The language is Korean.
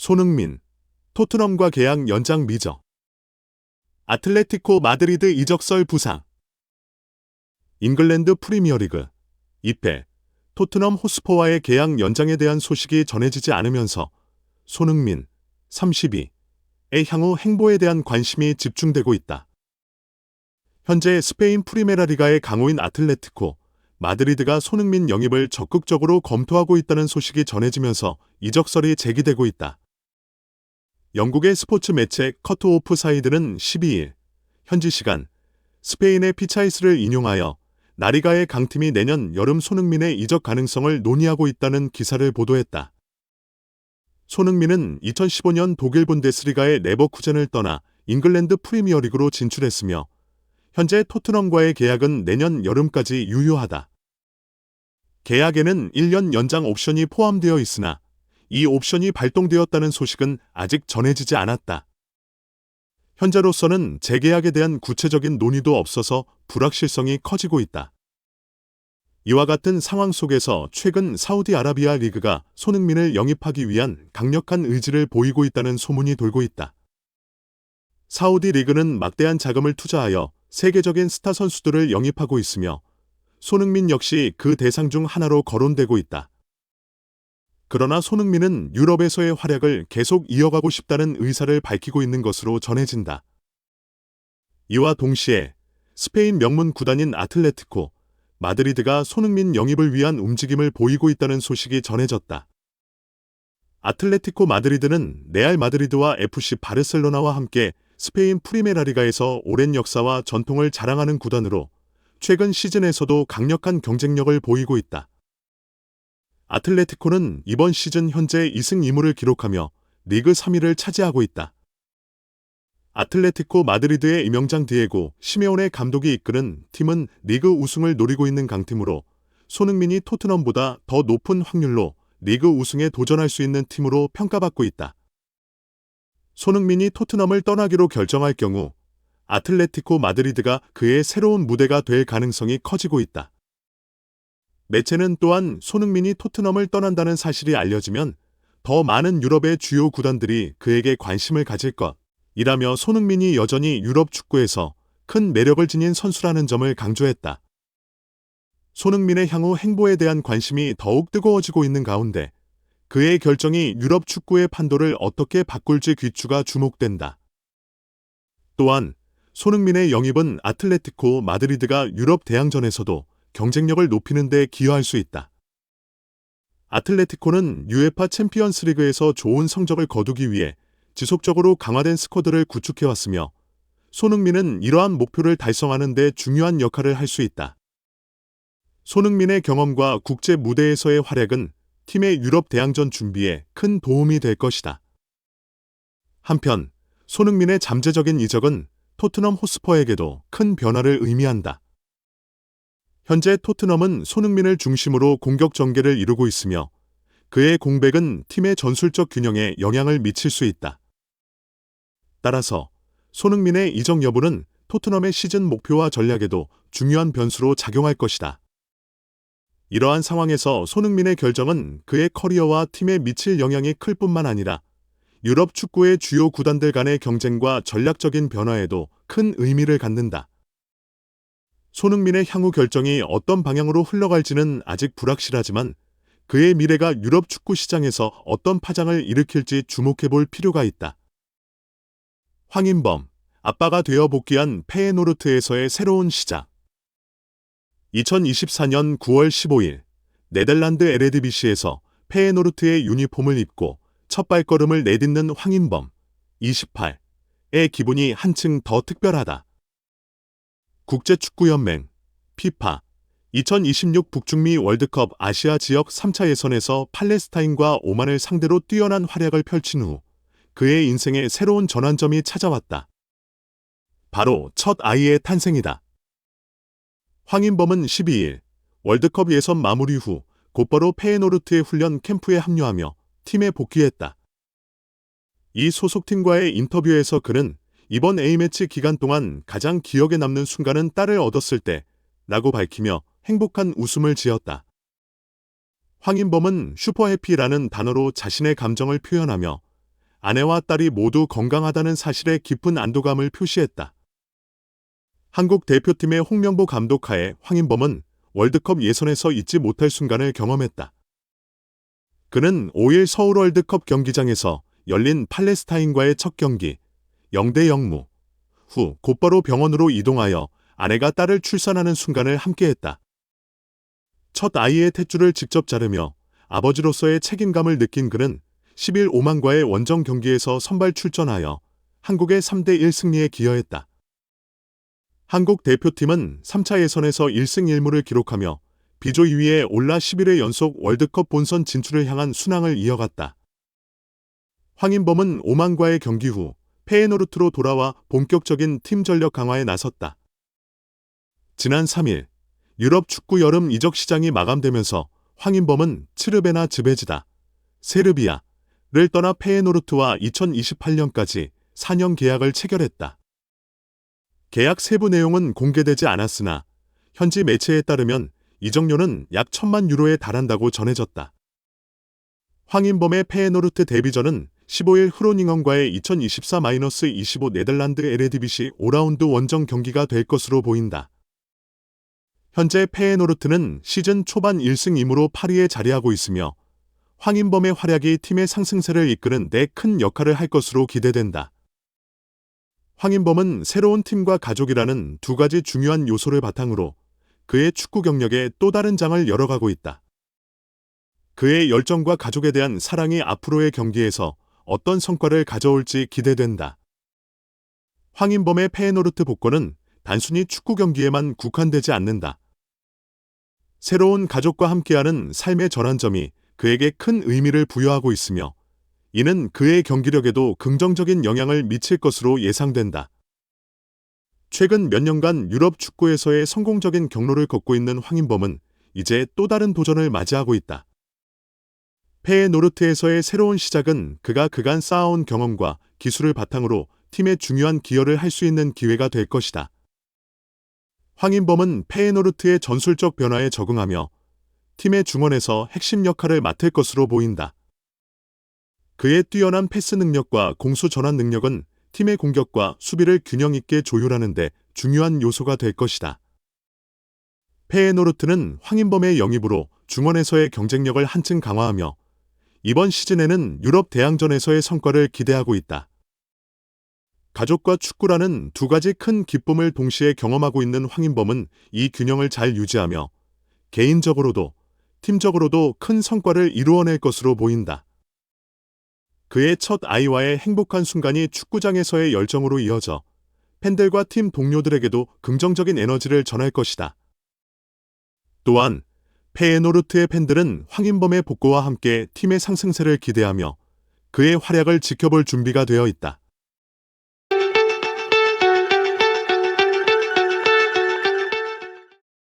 손흥민, 토트넘과 계약 연장 미적. 아틀레티코 마드리드 이적설 부상. 잉글랜드 프리미어리그 2패, 토트넘 호스퍼와의 계약 연장에 대한 소식이 전해지지 않으면서 손흥민, 32의 향후 행보에 대한 관심이 집중되고 있다. 현재 스페인 프리메라 리가의 강호인 아틀레티코 마드리드가 손흥민 영입을 적극적으로 검토하고 있다는 소식이 전해지면서 이적설이 제기되고 있다. 영국의 스포츠 매체 커트 오프 사이드는 12일 현지 시간 스페인의 피차이스를 인용하여 라리가의 강팀이 내년 여름 손흥민의 이적 가능성을 논의하고 있다는 기사를 보도했다. 손흥민은 2015년 독일 분데스리가의 레버쿠젠을 떠나 잉글랜드 프리미어리그로 진출했으며 현재 토트넘과의 계약은 내년 여름까지 유효하다. 계약에는 1년 연장 옵션이 포함되어 있으나 이 옵션이 발동되었다는 소식은 아직 전해지지 않았다. 현재로서는 재계약에 대한 구체적인 논의도 없어서 불확실성이 커지고 있다. 이와 같은 상황 속에서 최근 사우디아라비아 리그가 손흥민을 영입하기 위한 강력한 의지를 보이고 있다는 소문이 돌고 있다. 사우디 리그는 막대한 자금을 투자하여 세계적인 스타 선수들을 영입하고 있으며 손흥민 역시 그 대상 중 하나로 거론되고 있다. 그러나 손흥민은 유럽에서의 활약을 계속 이어가고 싶다는 의사를 밝히고 있는 것으로 전해진다. 이와 동시에 스페인 명문 구단인 아틀레티코 마드리드가 손흥민 영입을 위한 움직임을 보이고 있다는 소식이 전해졌다. 아틀레티코 마드리드는 레알 마드리드와 FC 바르셀로나와 함께 스페인 프리메라 리가에서 오랜 역사와 전통을 자랑하는 구단으로 최근 시즌에서도 강력한 경쟁력을 보이고 있다. 아틀레티코는 이번 시즌 현재 2승 2무를 기록하며 리그 3위를 차지하고 있다. 아틀레티코 마드리드의 임영장 디에고 시메오네 감독이 이끄는 팀은 리그 우승을 노리고 있는 강팀으로 손흥민이 토트넘보다 더 높은 확률로 리그 우승에 도전할 수 있는 팀으로 평가받고 있다. 손흥민이 토트넘을 떠나기로 결정할 경우 아틀레티코 마드리드가 그의 새로운 무대가 될 가능성이 커지고 있다. 매체는 또한 손흥민이 토트넘을 떠난다는 사실이 알려지면 더 많은 유럽의 주요 구단들이 그에게 관심을 가질 것이라며 손흥민이 여전히 유럽 축구에서 큰 매력을 지닌 선수라는 점을 강조했다. 손흥민의 향후 행보에 대한 관심이 더욱 뜨거워지고 있는 가운데 그의 결정이 유럽 축구의 판도를 어떻게 바꿀지 귀추가 주목된다. 또한 손흥민의 영입은 아틀레티코 마드리드가 유럽 대항전에서도 경쟁력을 높이는 데 기여할 수 있다. 아틀레티코는 UEFA 챔피언스 리그에서 좋은 성적을 거두기 위해 지속적으로 강화된 스쿼드를 구축해왔으며 손흥민은 이러한 목표를 달성하는 데 중요한 역할을 할 수 있다. 손흥민의 경험과 국제 무대에서의 활약은 팀의 유럽 대항전 준비에 큰 도움이 될 것이다. 한편 손흥민의 잠재적인 이적은 토트넘 호스퍼에게도 큰 변화를 의미한다. 현재 토트넘은 손흥민을 중심으로 공격 전개를 이루고 있으며 그의 공백은 팀의 전술적 균형에 영향을 미칠 수 있다. 따라서 손흥민의 이적 여부는 토트넘의 시즌 목표와 전략에도 중요한 변수로 작용할 것이다. 이러한 상황에서 손흥민의 결정은 그의 커리어와 팀에 미칠 영향이 클 뿐만 아니라 유럽 축구의 주요 구단들 간의 경쟁과 전략적인 변화에도 큰 의미를 갖는다. 손흥민의 향후 결정이 어떤 방향으로 흘러갈지는 아직 불확실하지만 그의 미래가 유럽 축구 시장에서 어떤 파장을 일으킬지 주목해볼 필요가 있다. 황인범, 아빠가 되어 복귀한 페예노르트에서의 새로운 시작. 2024년 9월 15일 네덜란드 에레디비시에서 페예노르트의 유니폼을 입고 첫 발걸음을 내딛는 황인범, 28의 기분이 한층 더 특별하다. 국제축구연맹, 피파, 2026 북중미 월드컵 아시아 지역 3차 예선에서 팔레스타인과 오만을 상대로 뛰어난 활약을 펼친 후 그의 인생에 새로운 전환점이 찾아왔다. 바로 첫 아이의 탄생이다. 황인범은 12일 월드컵 예선 마무리 후 곧바로 페예노르트의 훈련 캠프에 합류하며 팀에 복귀했다. 이 소속팀과의 인터뷰에서 그는 이번 A매치 기간 동안 가장 기억에 남는 순간은 딸을 얻었을 때 라고 밝히며 행복한 웃음을 지었다. 황인범은 슈퍼해피라는 단어로 자신의 감정을 표현하며 아내와 딸이 모두 건강하다는 사실에 깊은 안도감을 표시했다. 한국 대표팀의 홍명보 감독 하에 황인범은 월드컵 예선에서 잊지 못할 순간을 경험했다. 그는 5일 서울 월드컵 경기장에서 열린 팔레스타인과의 첫 경기 0대 0무 후 곧바로 병원으로 이동하여 아내가 딸을 출산하는 순간을 함께했다. 첫 아이의 탯줄을 직접 자르며 아버지로서의 책임감을 느낀 그는 10일 오만과의 원정 경기에서 선발 출전하여 한국의 3대 1 승리에 기여했다. 한국 대표팀은 3차 예선에서 1승 1무를 기록하며 B조 2위에 올라 11회 연속 월드컵 본선 진출을 향한 순항을 이어갔다. 황인범은 오만과의 경기 후 페에노르트로 돌아와 본격적인 팀 전력 강화에 나섰다. 지난 3일 유럽 축구 여름 이적 시장이 마감되면서 황인범은 츠르베나 즈베지다, 세르비아를 떠나 페에노르트와 2028년까지 4년 계약을 체결했다. 계약 세부 내용은 공개되지 않았으나 현지 매체에 따르면 이적료는 약 1,000만 유로에 달한다고 전해졌다. 황인범의 페에노르트 데뷔전은 15일 흐로닝헌과의 2024-25 네덜란드 에레디비시 5라운드 원정 경기가 될 것으로 보인다. 현재 페에노르트는 시즌 초반 1승 2무로 8위에 자리하고 있으며 황인범의 활약이 팀의 상승세를 이끄는 데 큰 역할을 할 것으로 기대된다. 황인범은 새로운 팀과 가족이라는 두 가지 중요한 요소를 바탕으로 그의 축구 경력에 또 다른 장을 열어가고 있다. 그의 열정과 가족에 대한 사랑이 앞으로의 경기에서 어떤 성과를 가져올지 기대된다. 황인범의 페에노르트 복권은 단순히 축구 경기에만 국한되지 않는다. 새로운 가족과 함께하는 삶의 전환점이 그에게 큰 의미를 부여하고 있으며 이는 그의 경기력에도 긍정적인 영향을 미칠 것으로 예상된다. 최근 몇 년간 유럽 축구에서의 성공적인 경로를 걷고 있는 황인범은 이제 또 다른 도전을 맞이하고 있다. 페에노르트에서의 새로운 시작은 그가 그간 쌓아온 경험과 기술을 바탕으로 팀에 중요한 기여를 할 수 있는 기회가 될 것이다. 황인범은 페에노르트의 전술적 변화에 적응하며 팀의 중원에서 핵심 역할을 맡을 것으로 보인다. 그의 뛰어난 패스 능력과 공수 전환 능력은 팀의 공격과 수비를 균형 있게 조율하는 데 중요한 요소가 될 것이다. 페에노르트는 황인범의 영입으로 중원에서의 경쟁력을 한층 강화하며 이번 시즌에는 유럽 대항전에서의 성과를 기대하고 있다. 가족과 축구라는 두 가지 큰 기쁨을 동시에 경험하고 있는 황인범은 이 균형을 잘 유지하며 개인적으로도 팀적으로도 큰 성과를 이루어낼 것으로 보인다. 그의 첫 아이와의 행복한 순간이 축구장에서의 열정으로 이어져 팬들과 팀 동료들에게도 긍정적인 에너지를 전할 것이다. 또한 페에노르트의 팬들은 황인범의 복구와 함께 팀의 상승세를 기대하며 그의 활약을 지켜볼 준비가 되어 있다.